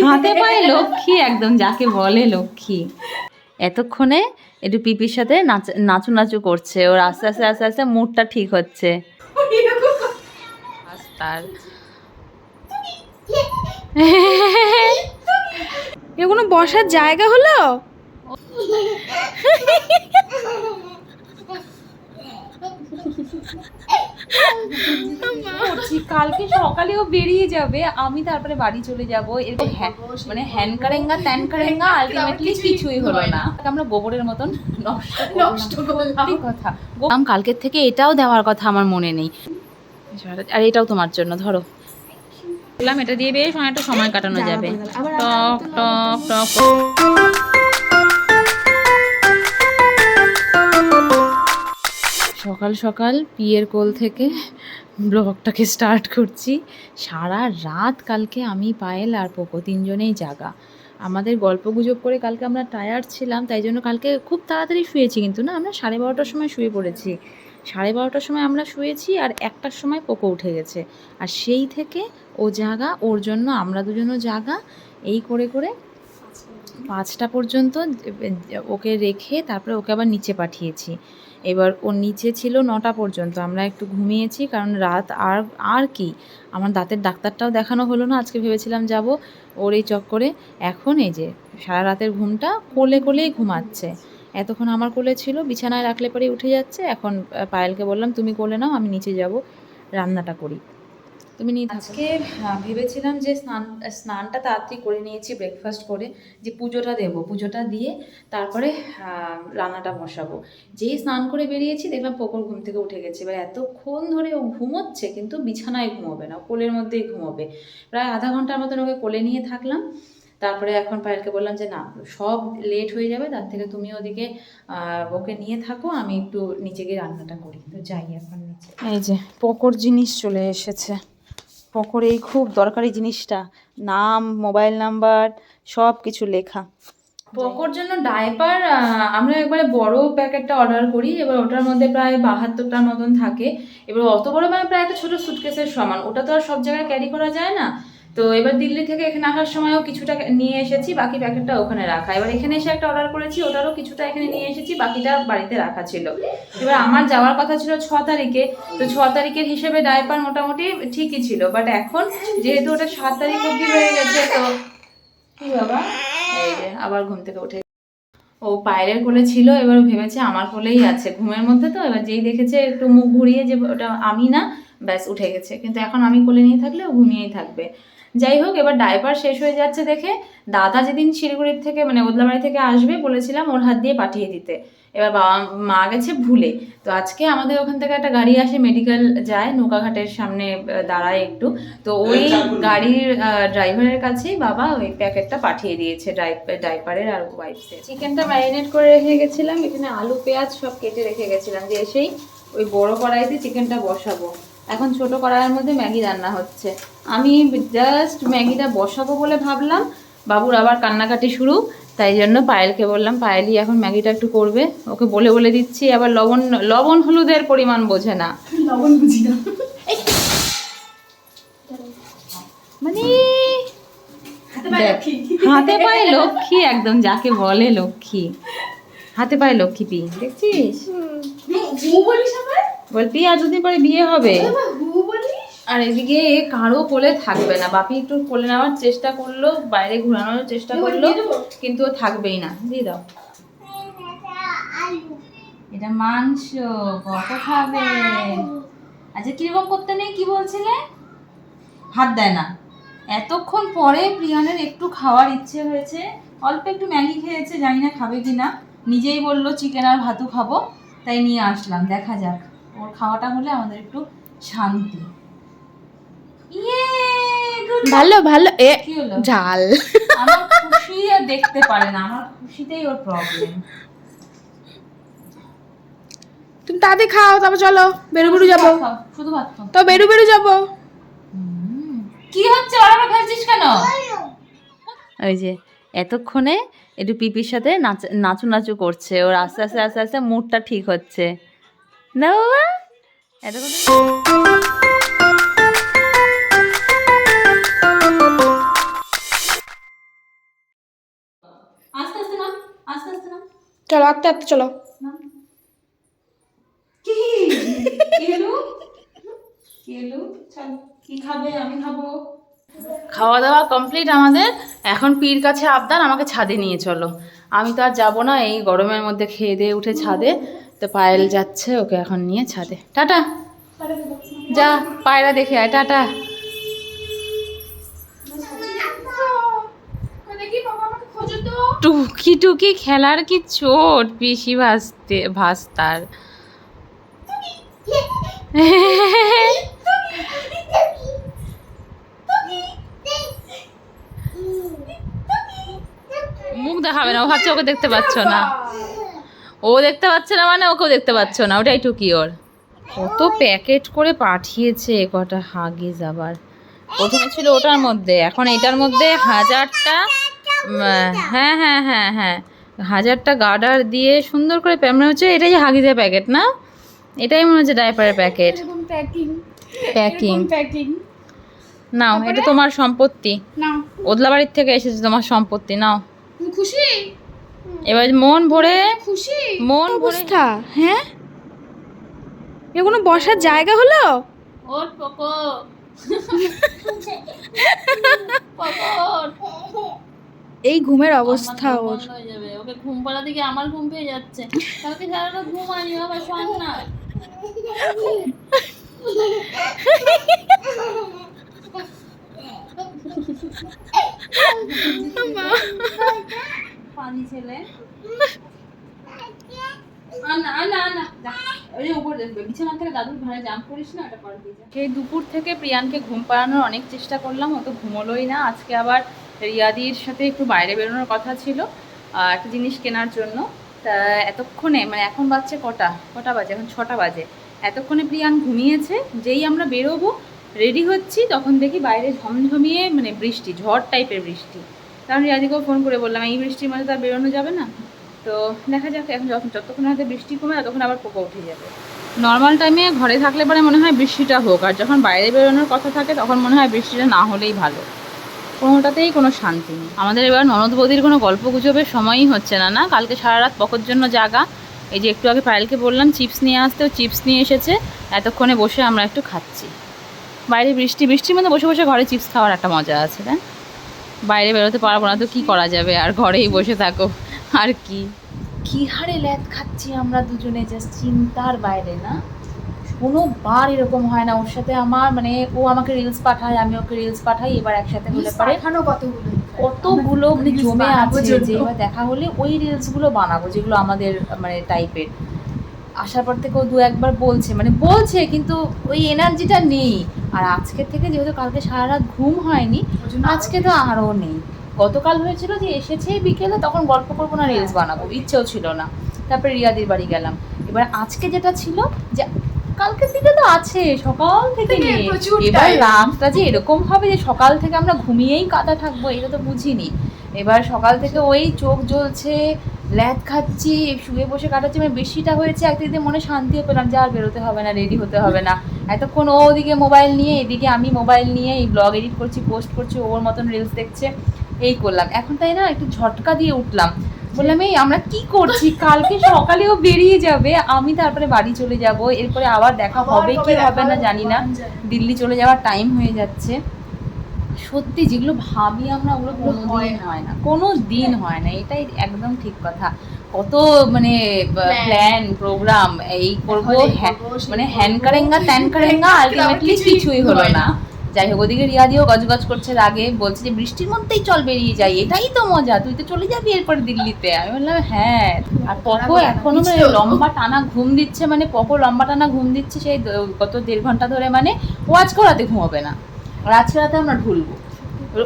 হাতে পায়ে লক্ষ্মী, একদম যাকে বলে লক্ষ্মী। এতক্ষণে একটু পিপির সাথে নাচু নাচু করছে, ওর আস্তে আস্তে আস্তে আস্তে মুডটা ঠিক হচ্ছে। তার এ কোনো বসার জায়গা হলো? কালকে সকালেও বেরিয়ে যাবে, আমি তারপরে বাড়ি চলে যাবো। এরপর মানে হ্যান কারেঙ্গা ত্যান কারেঙ্গা, আলটিমেটলি কিছুই হলো না। আমরা গোবরের মতন নষ্ট করলাম। কথা কালকের থেকে এটাও দেওয়ার কথা আমার মনে নেই। আর এটাও তোমার জন্য, ধরো বললাম এটা দিয়ে বেশ অনেকটা সময় কাটানো যাবে। টক টক টক। সকাল সকাল পিয়ের কোল থেকে ব্লগটাকে স্টার্ট করছি। সারা রাত কালকে আমি, পায়েল আর পোকো তিনজনেই জাগা। আমাদের গল্প গুজব করে কালকে আমরা টায়ার্ড ছিলাম, তাই জন্য কালকে খুব তাড়াতাড়ি শুয়েছি। কিন্তু না, আমরা 12:30টার সময় শুয়ে পড়েছি। 12:30টার সময় আমরা শুয়েছি, আর 1টার সময় পোকো উঠে গেছে। আর সেই থেকে ও জাগা, ওর জন্য আমরা দুজনও জাগা। এই করে করে 5টা পর্যন্ত ওকে রেখে তারপরে ওকে আবার নিচে পাঠিয়েছি। এবার ও নিচে ছিল 9টা পর্যন্ত। আমরা একটু ঘুমিয়েছি, কারণ রাত আর কি, আমার দাঁতের ডাক্তারটাও দেখানো হলো না। আজকে ভেবেছিলাম যাব, ওর এই চক্করে এখন এই যে সারা রাতের ঘুমটা কোলে কোলেই ঘুমাচ্ছে। এতক্ষণ আমার কোলে ছিল, বিছানায় রাখলে পরেই উঠে যাচ্ছে। এখন পায়েলকে বললাম তুমি কোলে নাও, আমি নিচে যাব, রান্নাটা করি, তুমি নিয়ে। আজকে ভেবেছিলাম যে স্নানটা তাড়াতাড়ি করে নিয়েছি, ব্রেকফাস্ট করে যে পুজোটা দেবো, পুজোটা দিয়ে তারপরে রান্নাটা বসাবো। যেই স্নান করে বেরিয়েছি দেখলাম পোকর ঘুম থেকে উঠে গেছে। এবার এতক্ষণ ধরে ও ঘুমোচ্ছে, কিন্তু বিছানায় ঘুমোবে না, কোলের মধ্যেই ঘুমোবে। প্রায় আধা ঘন্টার মতন ওকে কোলে নিয়ে থাকলাম। তারপরে এখন পায়েলকে বললাম যে না, সব লেট হয়ে যাবে, তার থেকে তুমি ওদিকে ওকে নিয়ে থাকো, আমি একটু নিচে গিয়ে রান্নাটা করি। তো যাই এখন নিচে। এই যে পোকর জিনিস চলে এসেছে। পোকর এই খুব দরকারি জিনিসটা, নাম, মোবাইল নাম্বার সব কিছু লেখা। পোকোর জন্য ডাইপার আমরা একবারে বড় প্যাকেটটা অর্ডার করি। এবার ওটার মধ্যে প্রায় 72টার মতন থাকে। এবার অত বড় মানে প্রায় একটা ছোট সুটকেসের সমান, ওটা তো আর সব জায়গায় ক্যারি করা যায় না। তো এবার দিল্লি থেকে এখানে আসার সময়ও কিছুটা নিয়ে এসেছি, বাকি প্যাকেটটা ওখানে রাখা। এবার এখানে এসে একটা অর্ডার করেছি, ওটারও কিছুটা এখানে নিয়ে এসেছি, বাকিটা বাড়িতে রাখা ছিল। এবার আমার যাওয়ার কথা ছিল 6 তারিখে, তো 6 তারিখের হিসেবে ডাইপার মোটামুটি ঠিকই ছিল। বাট এখন যেহেতু ওটা 7 তারিখ অবধি হয়ে গেছে, তো কি বাবা, এই যে আবার ঘুম থেকে উঠে ও পায়েলের কোলে ছিল। এবার ভেবেছে আমার কোলেই আছে, ঘুমের মধ্যে তো। এবার যেই দেখেছে একটু মুখ ঘুরিয়ে যে ওটা আমি না, ব্যাস উঠে গেছে। কিন্তু এখন আমি কোলে নিয়ে থাকলে ও ঘুমিয়েই থাকবে। যাই হোক, এবার ডাইপার শেষ হয়ে যাচ্ছে দেখে দাদা যেদিন শিলিগুড়ির থেকে মানে ওদলাবাড়ি থেকে আসবে বলেছিলাম ওর হাত দিয়ে পাঠিয়ে দিতে। এবার মা গেছে ভুলে। তো আজকে আমাদের ওখান থেকে একটা গাড়ি আসে, মেডিকেল যায়, নৌকাঘাটের সামনে দাঁড়ায় একটু। তো ওই গাড়ির ড্রাইভারের কাছেই বাবা ওই প্যাকেটটা পাঠিয়ে দিয়েছে, ডাইপারের আর ওয়াইপসের। চিকেনটা ম্যারিনেট করে রেখে গেছিলাম, এখানে আলু পেঁয়াজ সব কেটে রেখে গেছিলাম, যে এসেই ওই বড় কড়াইতে চিকেনটা বসাবো। এখন ছোট কড়াইয়ের মধ্যে ম্যাগি রান্না হচ্ছে। আমি জাস্ট ম্যাগিটা বসাবো বলে ভাবলাম, বাবুর আবার কান্নাকাটি শুরু। তাই জন্য পায়েলকে বললাম, পায়েলই এখন ম্যাগিটা একটু করবে। ওকে বলে বলে দিচ্ছি, আবার লবণ হলুদের পরিমাণ বোঝে না, লবণ বুঝি না মানে হাতে পায়ে লক্ষ্মী, একদম যাকে বলে লক্ষ্মী। হাতে পায়ে লক্ষ্মী পি, দেখছিস? বল পি, আর দুদিন পরে বিয়ে হবে। আর এদিকে কারো কোলে থাকবে না। বাপি একটু কোলে নেওয়ার চেষ্টা করলো, বাইরে ঘোরানোর চেষ্টা করলো, কিন্তু ও থাকবেই না। দিয়ে দাও, এটা মাংস, কত খাবে? আচ্ছা কিরকম করতে নেই, কি বলছিলে? হাত দেয় না। এতক্ষণ পরে প্রিয়ানের একটু খাওয়ার ইচ্ছে হয়েছে, অল্প একটু ম্যাগি খেয়েছে, জানি না খাবে কিনা। নিজেই বললো চিকেন আর ভাতও খাবো, তাই নিয়ে আসলাম। দেখা যাক, ওর খাওয়াটা হলে আমাদের একটু শান্তি। ভালো ভালো। এ কি হলো? ঝাল। আমার খুশি আর দেখতে পারে না, আমার খুশিতেই ওর প্রবলেম। তুমি তাড়াতাড়ি খাও, তারপর চলো বেরু বেরু যাবো। শুধু ভাত খাও তো বেরু বেরু যাবো। কি হচ্ছে, ওরা ফেলছিস কেন? ওই যে এতক্ষণে একটু পিপির সাথে নাচু নাচু করছে, ওর আস্তে আস্তে আস্তে আস্তে মুডটা ঠিক হচ্ছে না বাবা। এতক্ষণ আস্তে আস্তে চলো। কি এলো এলো, চল কি খাবে? আমি খাবো। খাওয়া দাওয়া কমপ্লিট আমাদের। এখন পীর কাছে আবদার আমাকে ছাদে নিয়ে চলো। আমি তো আর যাবো না, এই গরমের মধ্যে খেয়ে দিয়ে উঠে ছাদে। তো পায়েল যাচ্ছে, ওকে এখন নিয়ে ছাদে। টাটা, যা পায়রা দেখে আয়, টাটা। টুকি টুকি খেলার কি চোট, পিসি ভাস্তার। মুখ দেখাবে না, ও ভাবছে ওকে দেখতে পাচ্ছ না। ও দেখতে পাচ্ছে না মানে ওকেও দেখতে পাচ্ছ না, ওটাই টুকি ওর। কত প্যাকেট করে পাঠিয়েছে কটা হাগিস আবার। প্রথমে ছিল ওটার মধ্যে, এখন এটার মধ্যে 1000টা। হ্যাঁ হ্যাঁ হ্যাঁ হ্যাঁ, 1000টা গার্ডার দিয়ে সুন্দর করে মনে হচ্ছে এটাই হাগিসের প্যাকেট না, এটাই মনে হচ্ছে ডাইপারের প্যাকেট। প্যাকিং নাও, এটা তোমার সম্পত্তি, ওদলা বাড়ির থেকে এসেছে তোমার সম্পত্তি, নাও। খুশি? এবার মন ভরে, খুশি? মন ভরে। হ্যাঁ, এ কোনো বসার জায়গা হলো? ওর পকর এই ঘুমের অবস্থা ওর। হয়ে যাবে, ওকে ঘুম পাড়া দিকে আমার ঘুম পেয়ে যাচ্ছে। কালকে সারাটা ঘুম আনি বাবা, শোন না। পানি ছেলে সেই দুপুর থেকে প্রিয়ানকে ঘুম পাড়ানোর অনেক চেষ্টা করলাম, ও তো ঘুমোলোই না। আজকে আবার রিয়াদির সাথে একটু বাইরে বেরোনোর কথা ছিল একটা জিনিস কেনার জন্য। তা এতক্ষণে মানে এখন বাজছে কটা বাজে, এখন 6টা বাজে। এতক্ষণে প্রিয়ান ঘুমিয়েছে। যেই আমরা বেরোবো রেডি হচ্ছি, তখন দেখি বাইরে ঝমঝমিয়ে মানে বৃষ্টি, ঝড় টাইপের বৃষ্টি। কারণ রিয়াদিকেও ফোন করে বললাম এই বৃষ্টির মধ্যে তার বেরোনো যাবে না। তো দেখা যাক, এখন যতক্ষণ হয়তো বৃষ্টি কমে ততক্ষণ আবার পোকা উঠে যাবে। নর্মাল টাইমে ঘরে থাকলে পরে মনে হয় বৃষ্টিটা হোক, আর যখন বাইরে বেরোনোর কথা থাকে তখন মনে হয় বৃষ্টিটা না হলেই ভালো। কোনোটাতেই কোনো শান্তি নেই আমাদের। এবার ননদ বৌদির কোনো গল্প গুজবের সময়ই হচ্ছে না। না, কালকে সারা রাত পকর জন্য জাগা। এই যে একটু আগে পায়েলকে বললাম চিপস নিয়ে আসতে, ও চিপস নিয়ে এসেছে। এতক্ষণে বসে আমরা একটু খাচ্ছি। বাইরে বৃষ্টির মধ্যে বসে বসে ঘরে চিপস খাওয়ার একটা মজা আছে, তাই বাইরে বেরোতে পারবো না তো কি করা যাবে, আর ঘরেই বসে থাকো আর কি। কি হারে ল্যাদ খাচ্ছি আমরা দুজনে, জাস্ট চিন্তার বাইরে। না কোনো বার এরকম হয় না ওর সাথে আমার, মানে ও আমাকে রিলস পাঠায়, আমি ওকে রিলস পাঠাই। এবার একসাথে হলে পারে কতগুলো মানে জমে আছে, যে এবার দেখা হলে ওই রিলসগুলো বানাবো যেগুলো আমাদের মানে টাইপের। আসার পর থেকে ও 2-1বার বলছে কিন্তু ওই এনার্জিটা নেই। আর আজকের থেকে যেহেতু কালকে সারা রাত ঘুম হয়নি, আজকে তো আরও নেই। গতকাল হয়েছিল যে এসেছে বিকেলে, তখন গল্প করবো না রিলস বানাবো, ইচ্ছেও ছিল না। তারপরে রিয়াদির বাড়ি গেলাম। এবার আজকে যেটা ছিল যে কালকের দিকে তো আছে সকাল থেকে নেই। এবার রাতটা যে এরকম হবে যে সকাল থেকে আমরা ঘুমিয়েই কাটা থাকবো, এটা তো বুঝিনি। এবার সকাল থেকে ওই চোখ জ্বলছে, ল্যাদ খাচ্ছি, শুয়ে বসে কাটাচ্ছি। মানে বৃষ্টিটা হয়েছে একদিকে মনে শান্তিও পেলাম যে আর বেরোতে হবে না, রেডি হতে হবে না। এতক্ষণ ও ওদিকে মোবাইল নিয়ে, এদিকে আমি মোবাইল নিয়ে এই ব্লগ এডিট করছি, পোস্ট করছি, ওর মতন রিলস দেখছে, এই করলাম। এখন তাই না একটু ঝটকা দিয়ে উঠলাম, বললাম এই আমরা কি করছি, কালকে সকালেও বেরিয়ে যাবে, আমি তারপরে বাড়ি চলে যাব, এরপরে আবার দেখা হবে কি হবে না জানি না, দিল্লি চলে যাওয়ার টাইম হয়ে যাচ্ছে। সত্যি যেগুলো ভাবি আমরা ওগুলো কোনোদিন হয় না, কোনো দিন হয় না, এটাই একদম ঠিক কথা। কত মানে প্ল্যান প্রোগ্রাম, এই করবো মানে হ্যান কারেঙ্গা ত্যান কারেঙ্গা, আলটিমেটলি কিছুই হলো না। যাই হোক, ওদিকে রিয়াদিও গজগজ করছে রাগে, বলছে যে বৃষ্টির মধ্যেই চল বেরিয়ে যাই, এটাই তো মজা, তুই তো চলে যাবি এরপর দিল্লিতে। আমি বললাম হ্যাঁ। আর পকো এখনো মানে লম্বা টানা ঘুম দিচ্ছে, মানে পকো লম্বা টানা ঘুম দিচ্ছে সেই গত 1.5 ঘন্টা ধরে। মানে ও আজকেও রাতে ঘুমাবে না, আর আজকে রাতে আমরা ঢুলবো।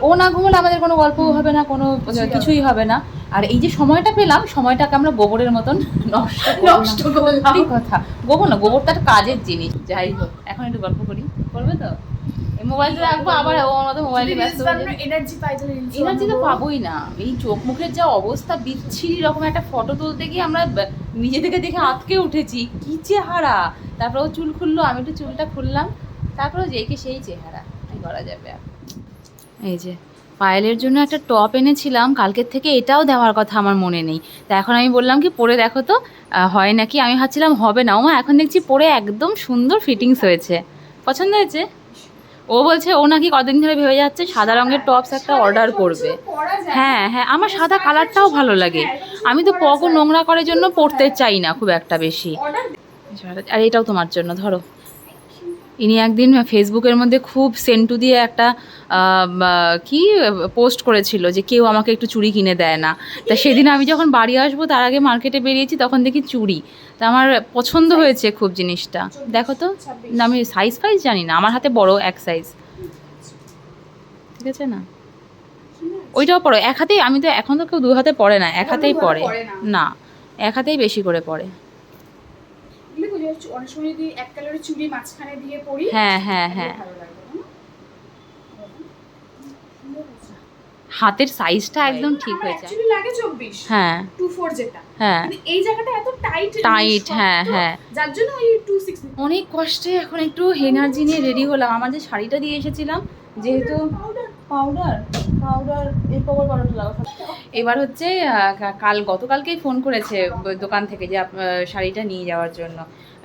ও না ঘুমলে আমাদের কোনো গল্পও হবে না, কোনো কিছুই হবে না। আর এই যে সময়টা পেলাম, সময়টাকে আমরা গোবরের মতন নষ্ট করলাম। কথা গোবরটা একটা কাজের জিনিস। যাই হোক, এখন একটু গল্প করি, করবে তো? মোবাইলটা রাখবো, আবার ওর মতো মোবাইলে ব্যস্ত হয়ে যাবে। এনার্জি তো পাবোই না। এই চোখ মুখের যা অবস্থা, বিচ্ছিরি রকম একটা ফটো তুলতে গিয়ে আমরা নিজে থেকে দেখে আটকে উঠেছি, কি চেহারা। তারপর ও চুল খুললো, আমি একটু চুলটা খুললাম, তারপরে যেই কি সেই চেহারা, কি করা যাবে আর। এই যে পায়েলের জন্য একটা টপ এনেছিলাম কালকের থেকে, এটাও দেওয়ার কথা আমার মনে নেই। তা এখন আমি বললাম কি পরে দেখো তো হয় নাকি। আমি ভাবছিলাম হবে না, ওমা এখন দেখছি পরে একদম সুন্দর ফিটিংস হয়েছে। পছন্দ হয়েছে? ও বলছে ও নাকি কদিন ধরে ভেবে যাচ্ছে সাদা রঙের টপস একটা অর্ডার করবে। হ্যাঁ হ্যাঁ, আমার সাদা কালারটাও ভালো লাগে। আমি তো পগও নোংরা করার জন্য পরতে চাই না খুব একটা বেশি। আর এটাও তোমার জন্য, ধরো। ইনি একদিন ফেসবুকের মধ্যে খুব সেন্টু দিয়ে একটা কি পোস্ট করেছিল যে কেউ আমাকে একটু চুড়ি কিনে দেয় না। তা সেদিন আমি যখন বাড়ি আসবো তার আগে মার্কেটে বেরিয়েছি, তখন দেখি চুড়ি। তা আমার পছন্দ হয়েছে খুব জিনিসটা। দেখো তো, না আমি সাইজ ফাইজ জানি না, আমার হাতে বড় এক সাইজ, ঠিক আছে না? ওইটাও পড়ো এক হাতেই। আমি তো এখন তো কেউ দু হাতে পড়ে না, এক হাতেই পড়ে। না, এক হাতেই বেশি করে পড়ে। হ্যাঁ হ্যাঁ হ্যাঁ, হাতের সাইজটা একদম ঠিক হয়ে যায়। লাগে 24, হ্যাঁ 24 যেটা, হ্যাঁ, কিন্তু এই জায়গাটা এত টাইট টাইট। হ্যাঁ হ্যাঁ, যার জন্য ওই 26। অনেক কষ্টে এখন একটু এনার্জি নিয়ে রেডি হলাম। আমার যে শাড়িটা দিয়ে এসেছিলাম, যেহেতু পাউডার এরপর পাউডার লাগাবো। এবার হচ্ছে গতকালকেই ফোন করেছে দোকান থেকে যে শাড়িটা নিয়ে যাওয়ার জন্য।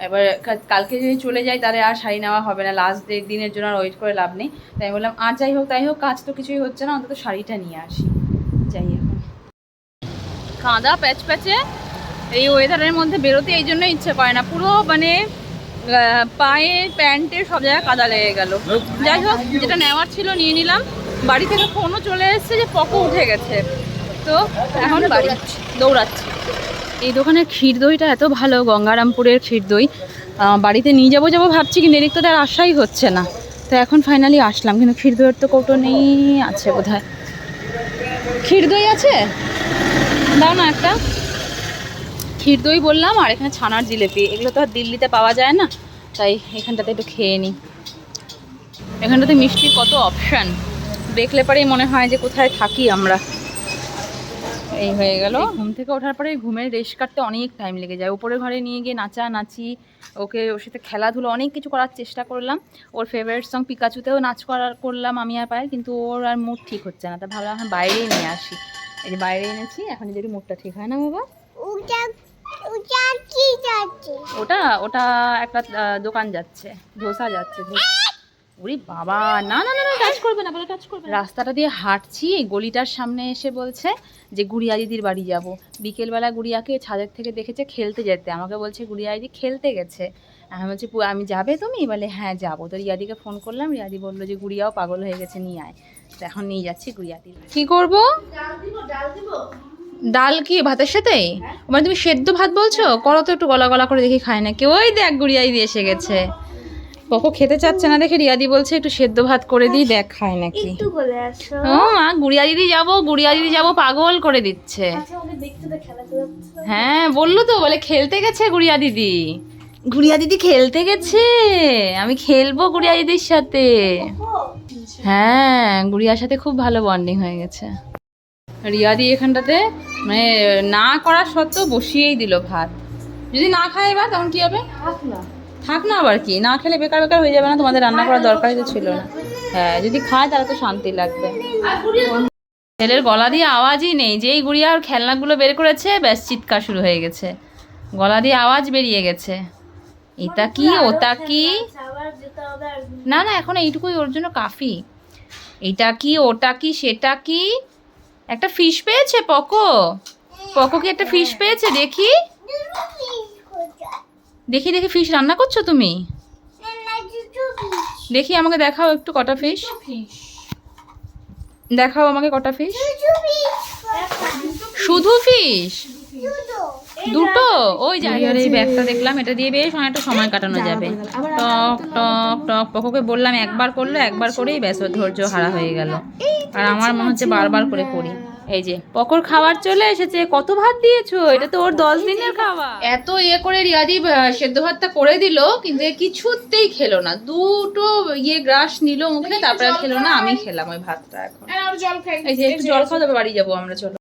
এবার কালকে যদি চলে যাই তাহলে আর শাড়ি নেওয়া হবে না, লাস্ট দিনের জন্য আর ওয়েট করে লাভ নেই। তাই বললাম আর যাই হোক তাই হোক, কাজ তো কিছুই হচ্ছে না, অন্তত শাড়িটা নিয়ে আসি। যাই এখন কাঁদা প্যাচ প্যাচে এই ওয়েদারের মধ্যে বেরোতে এই জন্য ইচ্ছে করে না, পুরো মানে পায়ে প্যান্টে সব জায়গায় কাদা লেগে গেল। যাই হোক, যেটা নেওয়ার ছিল নিয়ে নিলাম। বাড়ি থেকে ফোনও চলে এসেছে যে পকো উঠে গেছে, তো এখন বাড়ি দৌড়াচ্ছি। এই দোকানের ক্ষীর দইটা এত ভালো, গঙ্গারামপুরের ক্ষীর দই। বাড়িতে নিয়ে যাবো ভাবছি, কিন্তু এদিক তো তার আশাই হচ্ছে না। তো এখন ফাইনালি আসলাম, কিন্তু ক্ষীর দইয়ের তো কৌটো নেই, আছে বোধহয়। ক্ষীর দই আছে, দাও না একটা। ক্ষীর দই বললাম, আর এখানে ছানার জিলেপি, এগুলো তো আর দিল্লিতে পাওয়া যায় না, তাই এখানটাতে একটু খেয়ে নিই। এখানটাতে মিষ্টির কত অপশান, দেখলে পরেই মনে হয় যে কোথায় থাকি আমরা। এই হয়ে গেল। ঘুম থেকে ওঠার পরে ঘুমের রেস্ট কাটতে অনেক টাইম লেগে যায়। উপরের ঘরে নিয়ে গিয়ে নাচানাচি, ওর সাথে খেলাধুলো অনেক কিছু করার চেষ্টা করলাম। ওর ফেভারিট সং পিকাচুতেও নাচ করলাম আমি আর পায়ে, কিন্তু ওর আর মুড ঠিক হচ্ছে না। তা ভাবলাম এখন বাইরেই নিয়ে আসি। এই যে বাইরে এনেছি, এখন যদি মুডটা ঠিক হয় না বাবা। ওটা ওটা একটা দোকান যাচ্ছে, ধোসা যাচ্ছে। ওরে বাবা, না না না না, টাচ করবে না, বলে টাচ করবে। রাস্তাটা দিয়ে হাঁটছি, এই গলিটার সামনে এসে বলছে যে গুড়িয়া দিদির বাড়ি যাব। বিকেলবেলা গুড়িয়াকে ছাদের থেকে দেখেছে খেলতে যেতে, আমাকে বলছে গুড়িয়া দিদি খেলতে গেছে। আমি বলছি আমি যাবে তুমি? বলে হ্যাঁ যাবো। তো রিয়াদিকে ফোন করলাম, রিয়াদি বললো যে গুড়িয়াও পাগল হয়ে গেছে, নিয়ে আয়। তো এখন নিয়ে যাচ্ছি গুড়িয়া দিদি। কি করবো? ডাল কি ভাতের সাথে? মানে তুমি সেদ্ধ ভাত বলছো? করো তো একটু গলা গলা করে, দেখি খায় না কেউ। ওই দেখ গুড়িয়া দিদি এসে গেছে। পকো খেতে চাচ্ছে না দেখে রিয়াদি বলছে একটু সেদ্ধ ভাত করে দিই, দেখ খায় নাকি। ও মা, গুড়িয়া দিদি যাবো পাগল করে দিচ্ছে। হ্যাঁ বললো তো, বলে খেলতে গেছে গুড়িয়া দিদি খেলতে গেছে, আমি খেলবো গুড়িয়া দিদির সাথে। হ্যাঁ, গুড়িয়ার সাথে খুব ভালো বন্ডিং হয়ে গেছে। রিয়াদি এখানটাতে মানে না করা সত্ত্বেও বসিয়েই দিল ভাত। যদি না খায় এবার তখন কি হবে? থাক না, আবার কি, না খেলে বেকার বেকার হয়ে যাবে না? তোমাদের রান্না করার দরকারই তো ছিল না। হ্যাঁ, যদি খায় তাহলে তো শান্তি লাগবে। ছেলের গলা দিয়ে আওয়াজই নেই, যেই গুড়িয়া আর খেলনাগুলো বের করেছে ব্যাস চিৎকার শুরু হয়ে গেছে, গলা দিয়ে আওয়াজ বেরিয়ে গেছে। এটা কি ওটা কি, না না এখন এইটুকুই ওর জন্য কাফি। এটা কি ওটা কি সেটা কি। একটা ফিশ পেয়েছে পকো কি একটা ফিশ পেয়েছে? দেখি দেখি দেখি, ফিশ রান্না করছো তুমি? দেখি আমাকে দেখাও একটু, কটা ফিশ দেখাও আমাকে, কটা ফিশ? শুধু ফিশ দুটো? ওই জায়গার এই ব্যাগটা দেখলাম, এটা দিয়ে বেশ অনেকটা সময় কাটানো যাবে। টক টক টক, পকোকে বললাম একবার করলো, একবার করেই ব্যাস ধৈর্য হারা হয়ে গেল। আর আমার মনে হচ্ছে বারবার করে করি। এই যে পকোর খাবার চলে এসেছে। কত ভাত দিয়েছো? এটা তো ওর 10 দিনের খাওয়া। এত করে রিয়াদি সেদ্ধ ভাতটা করে দিল, কিন্তু কিছুতেই খেলো না। দুটো গ্রাস নিল মুখে, তারপরে খেলো না। আমি খেলাম ওই ভাতটা। এখন এই যে একটু জল খাওয়া যাবে, বাড়ি যাবো আমরা, চলো।